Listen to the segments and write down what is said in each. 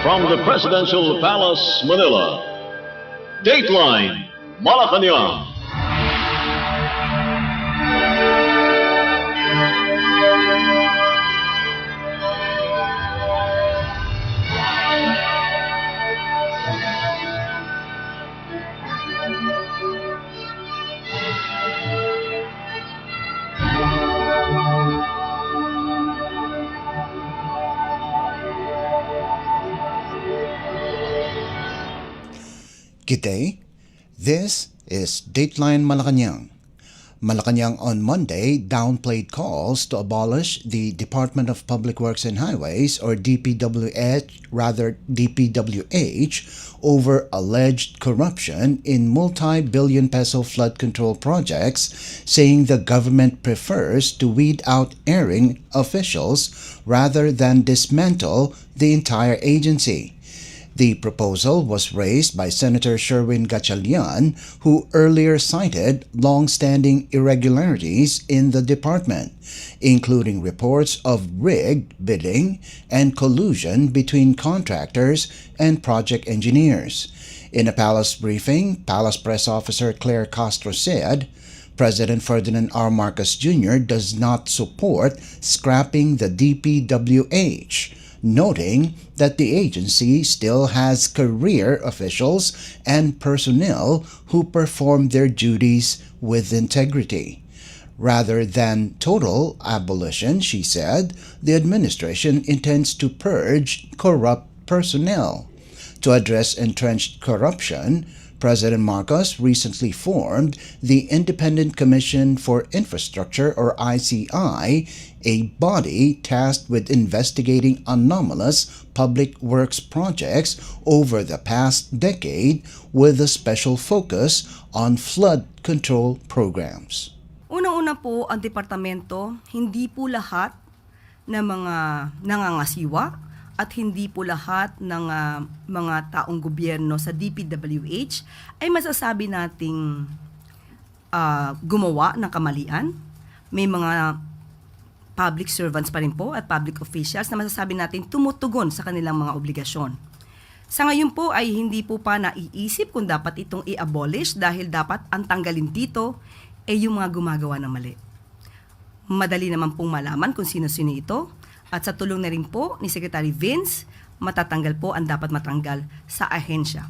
From the Presidential Palace, Manila, Dateline Malacañang. Good day. This is Dateline Malacañang. Malacañang on Monday downplayed calls to abolish the Department of Public Works and Highways, or DPWH, over alleged corruption in multi-billion peso flood control projects, saying the government prefers to weed out erring officials rather than dismantle the entire agency. The proposal was raised by Senator Sherwin Gatchalian, who earlier cited long-standing irregularities in the department, including reports of rigged bidding and collusion between contractors and project engineers. In a Palace briefing, Palace Press Officer Claire Castro said, President Ferdinand R. Marcos Jr. does not support scrapping the DPWH, noting that the agency still has career officials and personnel who perform their duties with integrity. Rather than total abolition, she said, the administration intends to purge corrupt personnel. To address entrenched corruption, President Marcos recently formed the Independent Commission for Infrastructure, or ICI, a body tasked with investigating anomalous public works projects over the past decade with a special focus on flood control programs. Unang-una po, ang departamento, hindi po lahat ng mga nangangasiwa at hindi po lahat ng mga taong gobyerno sa DPWH ay masasabi nating gumawa ng kamalian. May mga public servants pa rin po at public officials na masasabi natin tumutugon sa kanilang mga obligasyon. Sa ngayon po ay hindi po pa naiisip kung dapat itong i-abolish dahil dapat ang tanggalin dito ay yung mga gumagawa ng mali. Madali naman pong malaman kung sino-sino ito. At sa tulong na rin po ni Secretary Vince, matatanggal po ang dapat matanggal sa ahensya.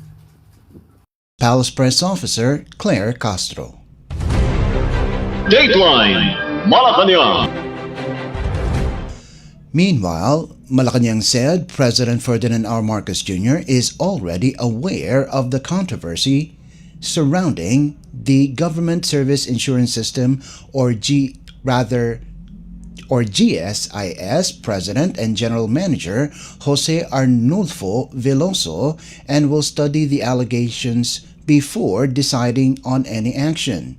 Palace Press Officer Claire Castro. Dateline Malacañang. Meanwhile, Malacañang said President Ferdinand R. Marcos Jr. is already aware of the controversy surrounding the Government Service Insurance System, or GSIS President and General Manager Jose Arnulfo Veloso, and will study the allegations before deciding on any action.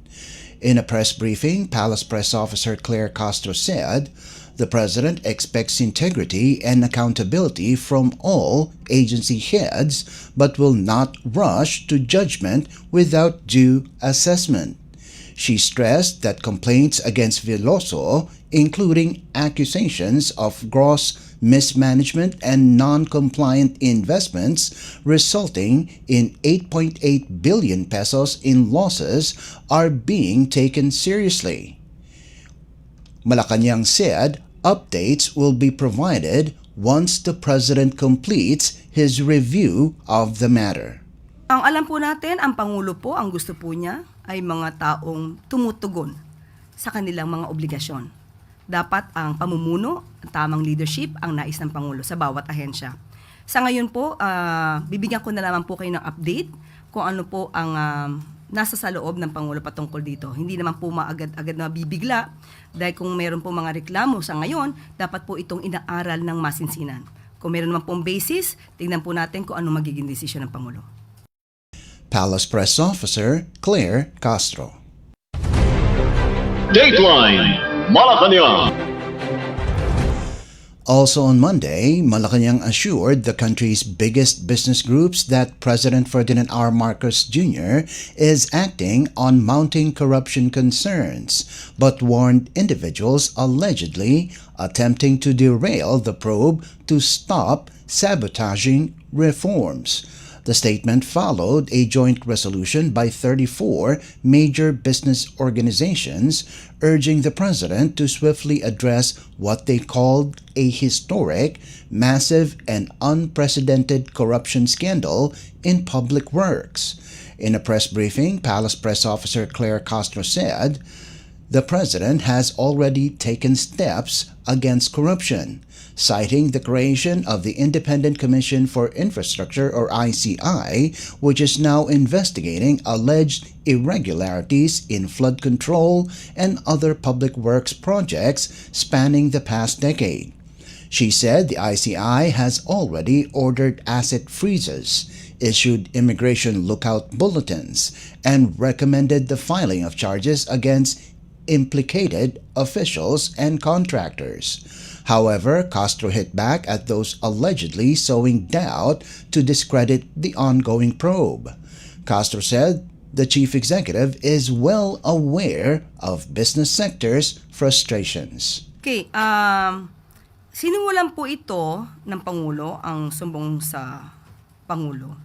In a press briefing, Palace Press Officer Claire Castro said, the President expects integrity and accountability from all agency heads, but will not rush to judgment without due assessment. She stressed that complaints against Veloso, including accusations of gross mismanagement and non-compliant investments resulting in 8.8 billion pesos in losses, are being taken seriously. Malacañang said updates will be provided once the President completes his review of the matter. Ang alam po natin, ang Pangulo po, ang gusto po niya ay mga taong tumutugon sa kanilang mga obligasyon. Dapat ang pamumuno, ang tamang leadership, ang nais ng Pangulo sa bawat ahensya. Sa ngayon po, bibigyan ko na lamang po kayo ng update kung ano po ang nasa sa loob ng Pangulo patungkol dito. Hindi naman po maagad-agad na bibigla dahil kung meron po mga reklamo sa ngayon, dapat po itong inaaral ng masinsinan. Kung meron naman pong basis, tingnan po natin kung ano magiging desisyon ng Pangulo. Palace Press Officer Claire Castro. Dateline Malacañang. Also on Monday, Malacañang assured the country's biggest business groups that President Ferdinand R. Marcos Jr. is acting on mounting corruption concerns, but warned individuals allegedly attempting to derail the probe to stop sabotaging reforms. The statement followed a joint resolution by 34 major business organizations urging the president to swiftly address what they called a historic, massive, and unprecedented corruption scandal in public works. In a press briefing, Palace Press Officer Claire Castro said, "The president has already taken steps against corruption," citing the creation of the Independent Commission for Infrastructure or ICI, which is now investigating alleged irregularities in flood control and other public works projects spanning the past decade. She said the ICI has already ordered asset freezes, issued immigration lookout bulletins, and recommended the filing of charges against implicated officials and contractors. However, Castro hit back at those allegedly sowing doubt to discredit the ongoing probe. Castro said the chief executive is well aware of business sector's frustrations. Okay, sinimulan po ito ng Pangulo, ang sumbong sa Pangulo,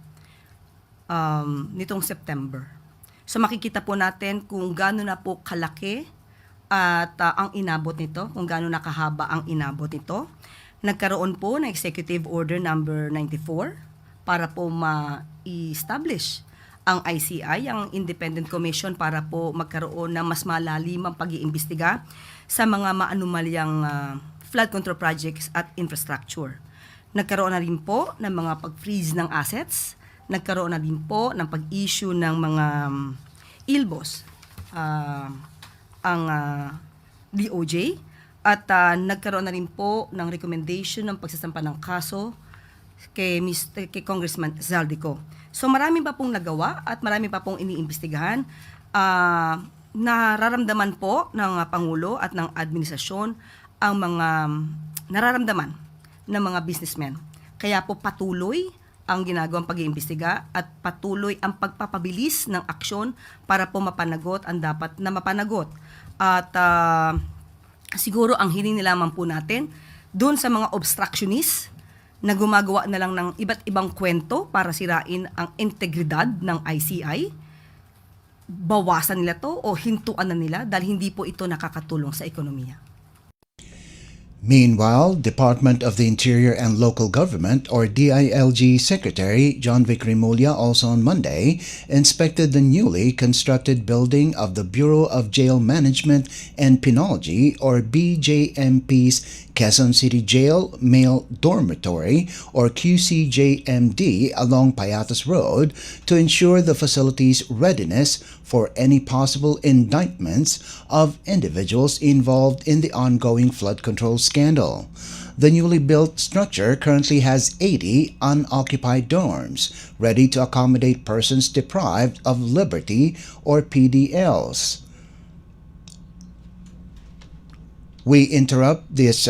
nitong September. So makikita po natin kung gaano na po kalaki at ang inabot nito, kung gaano nakahaba ang inabot nito. Nagkaroon po ng Executive Order number 94 para po ma-establish ang ICI, ang Independent Commission, para po magkaroon ng mas malalim ang pag-iimbestiga sa mga maanumalyang flood control projects at infrastructure. Nagkaroon na rin po ng mga pag-freeze ng assets, nagkaroon na din po ng pag-issue ng mga ILBOs, ang DOJ, at nagkaroon na rin po ng recommendation ng pagsasampa ng kaso kay Congressman Zaldico. So marami pa pong nagawa at marami pa pong iniimbestigahan. Nararamdaman po ng Pangulo at ng administrasyon ang mga nararamdaman ng mga businessmen. Kaya po patuloy ang ginagawang pag-iimbestiga at patuloy ang pagpapabilis ng aksyon para po mapanagot ang dapat na mapanagot. At siguro ang hiling nilaman po natin doon sa mga obstructionists na gumagawa na lang ng iba't ibang kwento para sirain ang integridad ng ICI, bawasan nila to o hintuan na nila dahil hindi po ito nakakatulong sa ekonomiya. Meanwhile, Department of the Interior and Local Government or DILG Secretary John Vic Rimulya also on Monday inspected the newly constructed building of the Bureau of Jail Management and Penology or BJMP's Quezon City Jail Male Dormitory or QCJMD along Payatas Road to ensure the facility's readiness for any possible indictments of individuals involved in the ongoing flood control scandal. The newly built structure currently has 80 unoccupied dorms, ready to accommodate persons deprived of liberty or PDLs. We interrupt this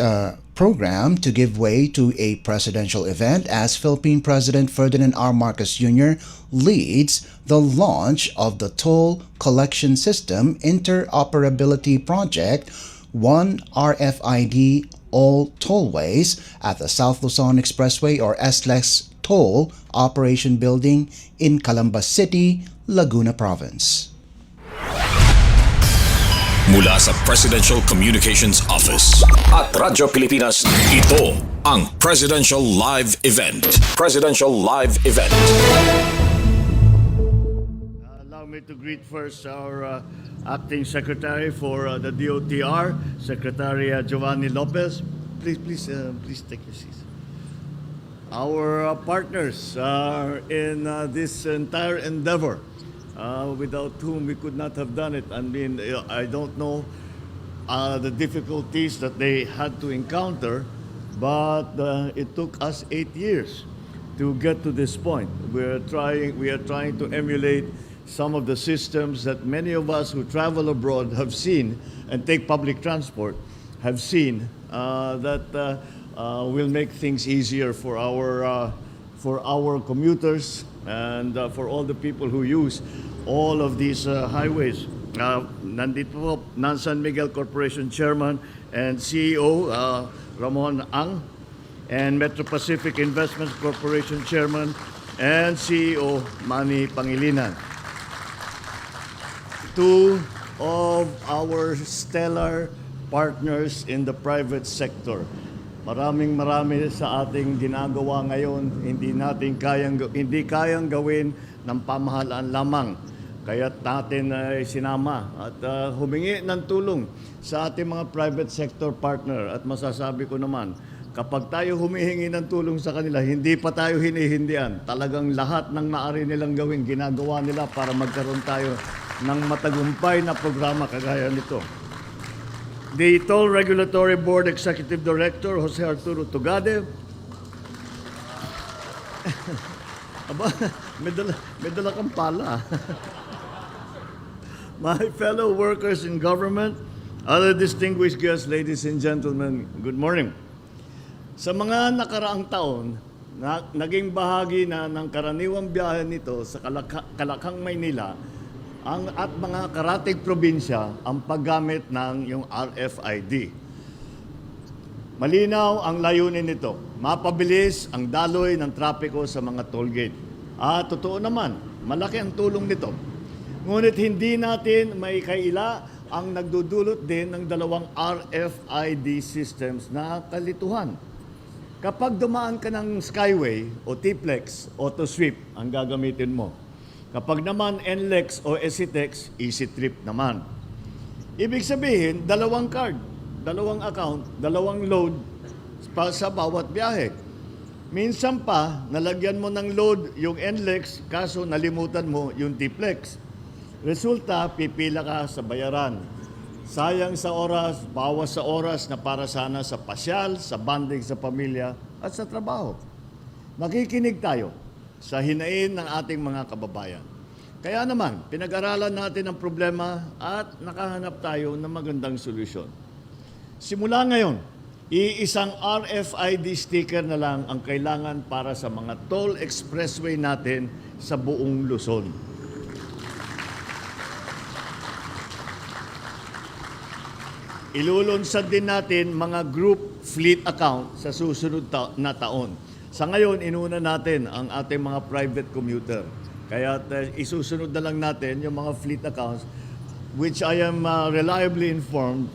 program to give way to a presidential event as Philippine President Ferdinand R. Marcos Jr. leads the launch of the Toll Collection System Interoperability Project, One RFID All Tollways at the South Luzon Expressway or SLEX Toll Operation Building in Calamba City, Laguna Province. Mula sa Presidential Communications Office at Radyo Pilipinas, ito ang Presidential Live Event. Presidential Live Event. Allow me to greet first our Acting Secretary for the DOTR, Secretary Giovanni Lopez. Please take your seats. Our partners in this entire endeavor, without whom we could not have done it. I mean, I don't know the difficulties that they had to encounter, but it took us 8 years to get to this point. We are trying to emulate some of the systems that many of us who travel abroad have seen and take public transport have seen, that will make things easier for our commuters and for all the people who use all of these highways. Nandito po, San Miguel Corporation Chairman and CEO Ramon Ang, and Metro Pacific Investments Corporation Chairman and CEO Manny Pangilinan. Two of our stellar partners in the private sector. Marami sa ating ginagawa ngayon, hindi kayang gawin ng pamahalaan lamang. Kaya't natin ay sinama at humingi ng tulong sa ating mga private sector partner. At masasabi ko naman, kapag tayo humihingi ng tulong sa kanila, hindi pa tayo hinihindian. Talagang lahat ng maaari nilang gawin, ginagawa nila para magkaroon tayo ng matagumpay na programa kagaya nito. The Toll Regulatory Board Executive Director, Jose Arturo Tugade. Aba, may dala kang pala. My fellow workers in government, other distinguished guests, ladies and gentlemen, good morning. Sa mga nakaraang taon, naging bahagi na ng karaniwang biyahe nito sa Kalakang, Maynila, at mga karatig probinsya ang paggamit ng yung RFID. Malinaw ang layunin nito, mapabilis ang daloy ng trapiko sa mga toll gate. At totoo naman, malaki ang tulong nito. Ngunit hindi natin may kaila ang nagdudulot din ng dalawang RFID systems na kalituhan. Kapag dumaan ka ng Skyway o T-Plex, Auto Sweep ang gagamitin mo. Kapag naman NLEX o EasyTex, EasyTrip naman. Ibig sabihin, dalawang card, dalawang account, dalawang load sa bawat biyahe. Minsan pa, nalagyan mo ng load yung NLEX, kaso nalimutan mo yung T-Plex. Resulta, pipila ka sa bayaran. Sayang sa oras, bawas sa oras na para sana sa pasyal, sa banding sa pamilya at sa trabaho. Nakikinig tayo sa hinain ng ating mga kababayan. Kaya naman, pinag-aralan natin ang problema at nakahanap tayo ng magandang solusyon. Simula ngayon, iisang RFID sticker na lang ang kailangan para sa mga toll expressway natin sa buong Luzon. Ilulunsad din natin mga group fleet account sa susunod na taon. Sa ngayon, inuna natin ang ating mga private commuter. Kaya isusunod na lang natin yung mga fleet accounts, which I am reliably informed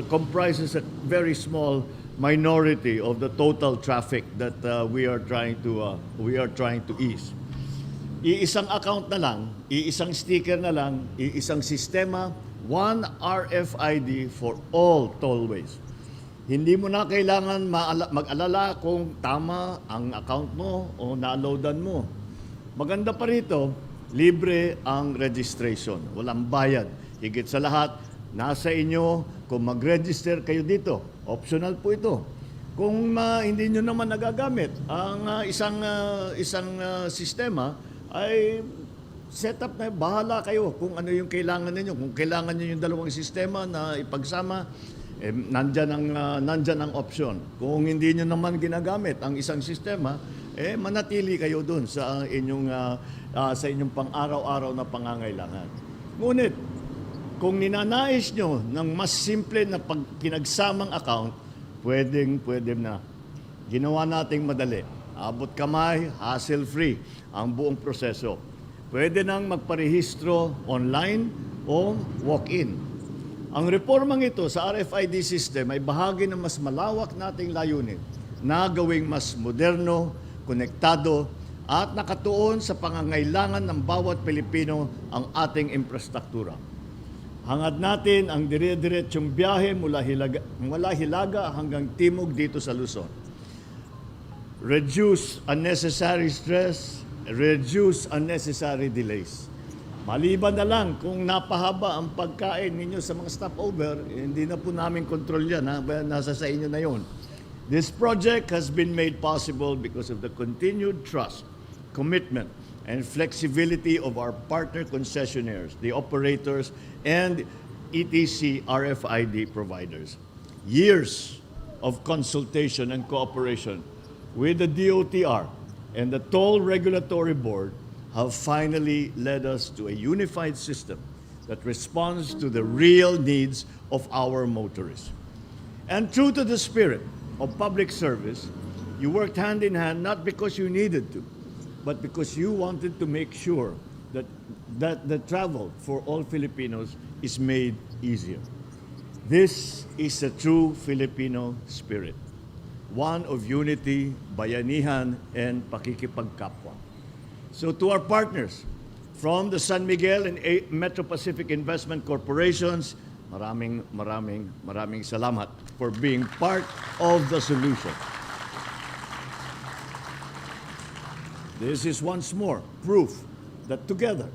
comprises a very small minority of the total traffic that we are trying to ease. Iisang account na lang, iisang sticker na lang, iisang sistema, one RFID for all tollways. Hindi mo na kailangan mag-alala kung tama ang account mo o na-loadan mo. Maganda pa rito, libre ang registration. Walang bayad. Higit sa lahat, nasa inyo kung mag-register kayo dito. Optional po ito. Kung hindi nyo naman nagagamit ang isang sistema, ay setup na bahala kayo kung ano yung kailangan ninyo. Kung kailangan nyo yung dalawang sistema na ipagsama, nandyan ang option. Kung hindi nyo naman ginagamit ang isang sistema, manatili kayo dun sa inyong pang-araw-araw na pangangailangan. Ngunit, kung ninanais nyo ng mas simple na pinagsamang account, pwede na. Ginawa nating madali. Abot kamay, hassle-free ang buong proseso. Pwede nang magparehistro online o walk-in. Ang reformang ito sa RFID system ay bahagi ng mas malawak nating layunin na gawing mas moderno, konektado at nakatuon sa pangangailangan ng bawat Pilipino ang ating infrastruktura. Hangad natin ang dire-diretsyong biyahe mula Hilaga hanggang Timog dito sa Luzon. Reduce unnecessary stress, reduce unnecessary delays. Maliban na lang kung napahaba ang pagkain ninyo sa mga stopover, hindi na po namin kontrol yan. Nasa sa inyo na yon. This project has been made possible because of the continued trust, commitment, and flexibility of our partner concessionaires, the operators, and ETC RFID providers. Years of consultation and cooperation with the DOTR and the Toll Regulatory Board have finally led us to a unified system that responds to the real needs of our motorists. And true to the spirit of public service, you worked hand in hand not because you needed to, but because you wanted to make sure that the travel for all Filipinos is made easier. This is a true Filipino spirit, one of unity, bayanihan, and pakikipagkapwa. So to our partners from the San Miguel and Metro Pacific Investment Corporations, maraming salamat for being part of the solution. This is once more proof that together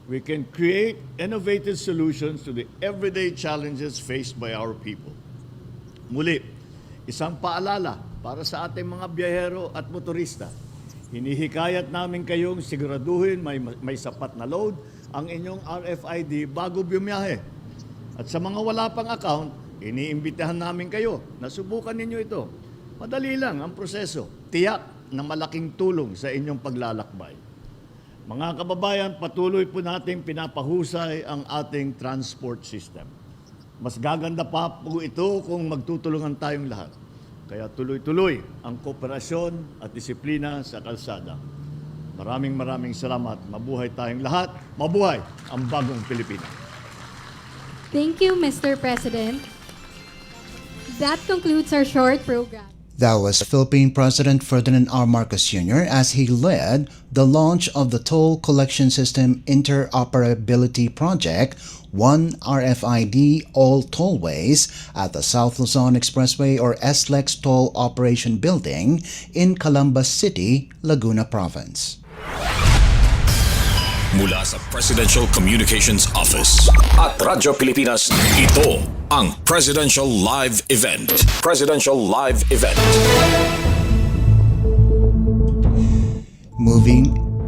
we can create innovative solutions to the everyday challenges faced by our people. Muli, isang paalala para sa ating mga biyahero at motorista. Hinihikayat namin kayong siguraduhin may sapat na load ang inyong RFID bago bumiyahe. At sa mga wala pang account, iniimbitahan namin kayo na subukan ninyo ito. Madali lang ang proseso. Tiyak na malaking tulong sa inyong paglalakbay. Mga kababayan, patuloy po nating pinapahusay ang ating transport system. Mas gaganda pa po ito kung magtutulungan tayong lahat. Kaya tuloy-tuloy ang kooperasyon at disiplina sa kalsada. Maraming salamat. Mabuhay tayong lahat. Mabuhay ang bagong Pilipinas. Thank you, Mr. President. That concludes our short program. That was Philippine President Ferdinand R. Marcos Jr. as he led the launch of the Toll Collection System Interoperability Project, One RFID All Tollways, at the South Luzon Expressway or SLEX Toll Operation Building in Calambas City, Laguna Province. Mula sa Presidential Communications Office at Radyo Pilipinas, ito ang Presidential Live Event. Presidential Live Event.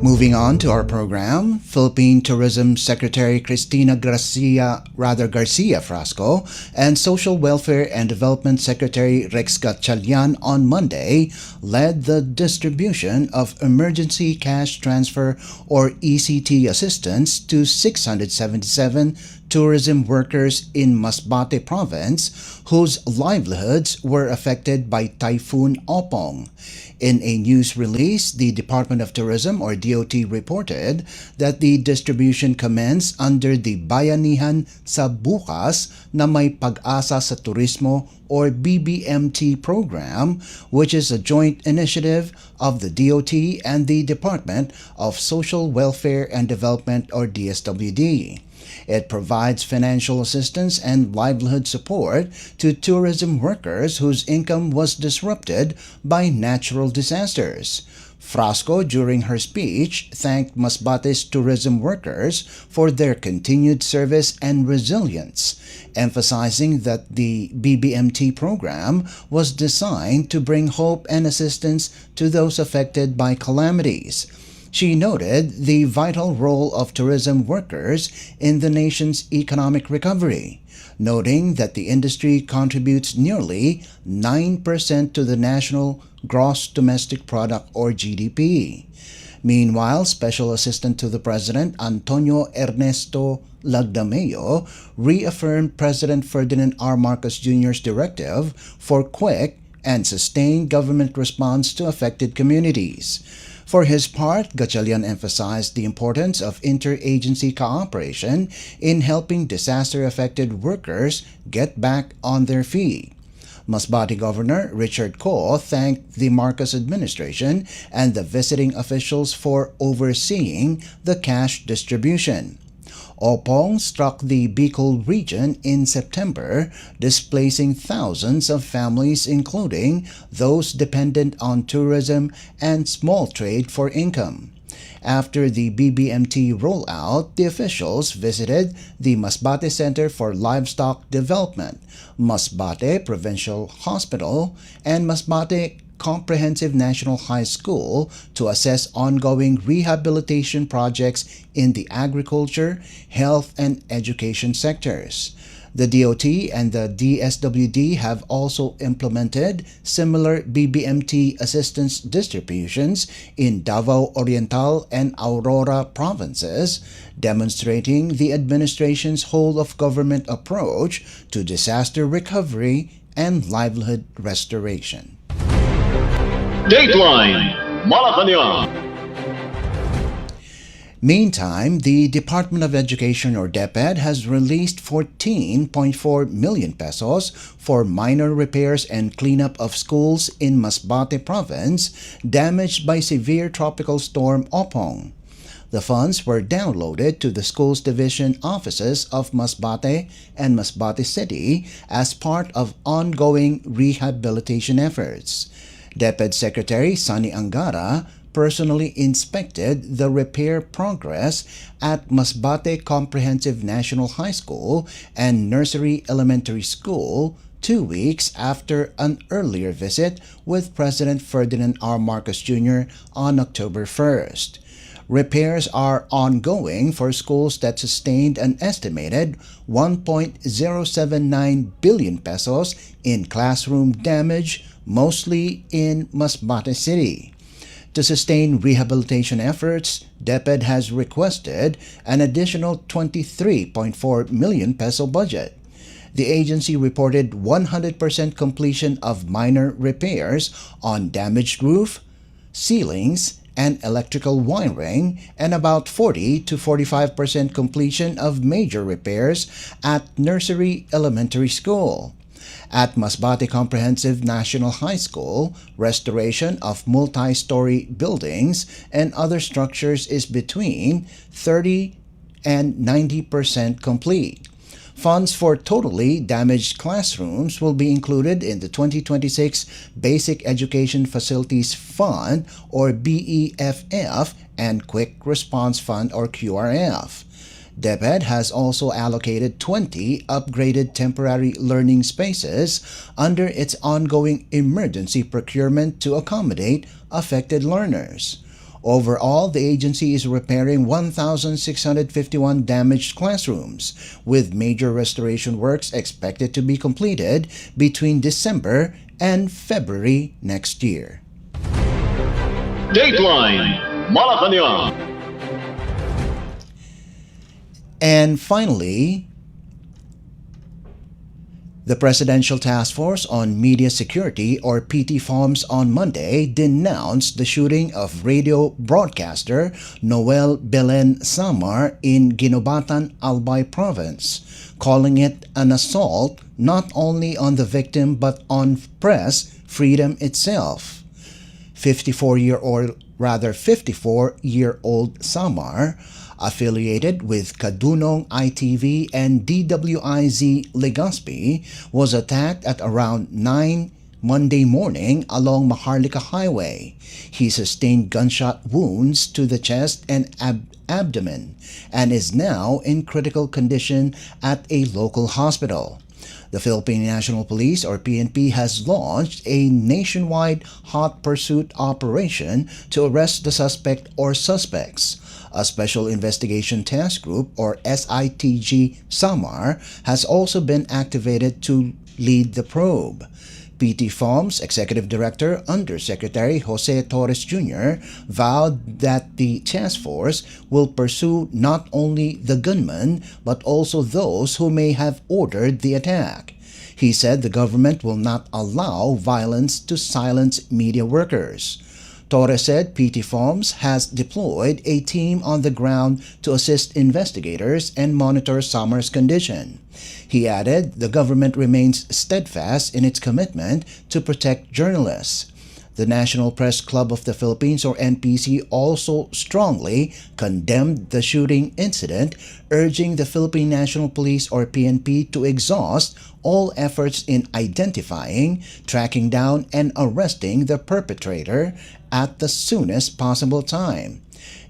Moving on to our program, Philippine Tourism Secretary Cristina Garcia Frasco and Social Welfare and Development Secretary Rex Gatchalian on Monday led the distribution of emergency cash transfer or ECT assistance to 677 tourism workers in Masbate Province whose livelihoods were affected by Typhoon Opong. In a news release, the Department of Tourism or DOT reported that the distribution commenced under the Bayanihan sa Bukas na May Pag-asa sa Turismo or BBMT program, which is a joint initiative of the DOT and the Department of Social Welfare and Development or DSWD. It provides financial assistance and livelihood support to tourism workers whose income was disrupted by natural disasters. Frasco, during her speech, thanked Masbate's tourism workers for their continued service and resilience, emphasizing that the BBMT program was designed to bring hope and assistance to those affected by calamities. She noted the vital role of tourism workers in the nation's economic recovery, noting that the industry contributes nearly 9% to the national gross domestic product or GDP. Meanwhile, Special Assistant to the President Antonio Ernesto Lagdameo reaffirmed President Ferdinand R. Marcos Jr.'s directive for quick and sustained government response to affected communities. For his part, Gatchalian emphasized the importance of interagency cooperation in helping disaster-affected workers get back on their feet. Masbate Governor Richard Ko thanked the Marcos administration and the visiting officials for overseeing the cash distribution. Opong struck the Bicol region in September, displacing thousands of families including those dependent on tourism and small trade for income. After the BBMT rollout, the officials visited the Masbate Center for Livestock Development, Masbate Provincial Hospital, and Masbate Comprehensive National High School to assess ongoing rehabilitation projects in the agriculture, health, and education sectors. The DOT and the DSWD have also implemented similar BBMT assistance distributions in Davao Oriental and Aurora provinces, demonstrating the administration's whole-of-government approach to disaster recovery and livelihood restoration. Dateline Malacañang. Meantime, the Department of Education or DepEd has released 14.4 million pesos for minor repairs and cleanup of schools in Masbate province damaged by severe tropical storm Opong. The funds were downloaded to the schools division offices of Masbate and Masbate City as part of ongoing rehabilitation efforts. DepEd Secretary Sunny Angara personally inspected the repair progress at Masbate Comprehensive National High School and Nursery Elementary School 2 weeks after an earlier visit with President Ferdinand R. Marcos Jr. on October 1st. Repairs are ongoing for schools that sustained an estimated 1.079 billion pesos in classroom damage, mostly in Masbate City. To sustain rehabilitation efforts, DepEd has requested an additional 23.4 million peso budget. The agency reported 100% completion of minor repairs on damaged roof, ceilings, and electrical wiring, and about 40 to 45% completion of major repairs at Nursery Elementary School. At Masbate Comprehensive National High School, restoration of multi-story buildings and other structures is between 30 and 90% complete. Funds for totally damaged classrooms will be included in the 2026 Basic Education Facilities Fund or BEFF and Quick Response Fund or QRF. DepEd has also allocated 20 upgraded temporary learning spaces under its ongoing emergency procurement to accommodate affected learners. Overall, the agency is repairing 1,651 damaged classrooms, with major restoration works expected to be completed between December and February next year. Dateline Malacañang. And finally, the Presidential Task Force on Media Security or PTFOMS on Monday denounced the shooting of radio broadcaster Noel Belen Samar in Ginobatan, Albay Province, calling it an assault not only on the victim but on press freedom itself. 54-year-old Samar, affiliated with Kadunong ITV and DWIZ Legazpi, was attacked at around 9 Monday morning along Maharlika Highway. He sustained gunshot wounds to the chest and abdomen and is now in critical condition at a local hospital. The Philippine National Police or PNP has launched a nationwide hot pursuit operation to arrest the suspect or suspects. A Special Investigation Task Group or SITG Samar has also been activated to lead the probe. PTFOM's Executive Director Undersecretary Jose Torres Jr. vowed that the task force will pursue not only the gunman but also those who may have ordered the attack. He said the government will not allow violence to silence media workers. Torres said PTFOMS has deployed a team on the ground to assist investigators and monitor Samar's condition. He added the government remains steadfast in its commitment to protect journalists. The National Press Club of the Philippines or NPC also strongly condemned the shooting incident, urging the Philippine National Police or PNP to exhaust all efforts in identifying, tracking down, and arresting the perpetrator at the soonest possible time.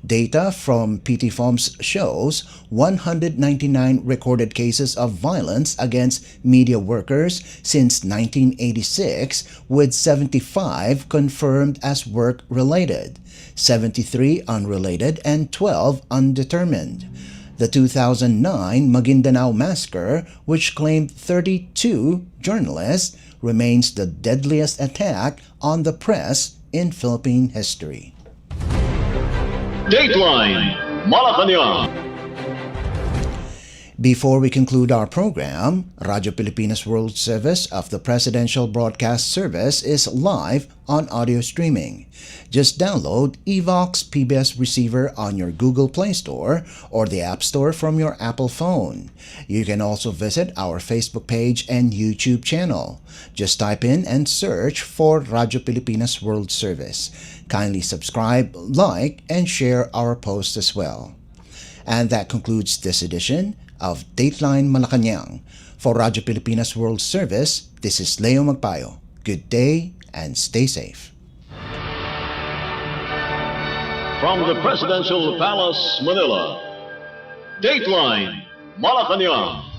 Data from PTFOMS shows 199 recorded cases of violence against media workers since 1986, with 75 confirmed as work-related, 73 unrelated, and 12 undetermined. The 2009 Maguindanao massacre, which claimed 32 journalists, remains the deadliest attack on the press in Philippine history. Dateline Malacañang. Before we conclude our program, Radyo Pilipinas World Service of the Presidential Broadcast Service is live on audio streaming. Just download Evox PBS Receiver on your Google Play Store or the App Store from your Apple phone. You can also visit our Facebook page and YouTube channel. Just type in and search for Radyo Pilipinas World Service. Kindly subscribe, like, and share our posts as well. And that concludes this edition of Dateline Malacañang. For Radyo Pilipinas World Service, this is Leo Magpayo. Good day and stay safe. From the Presidential Palace, Manila, Dateline Malacañang.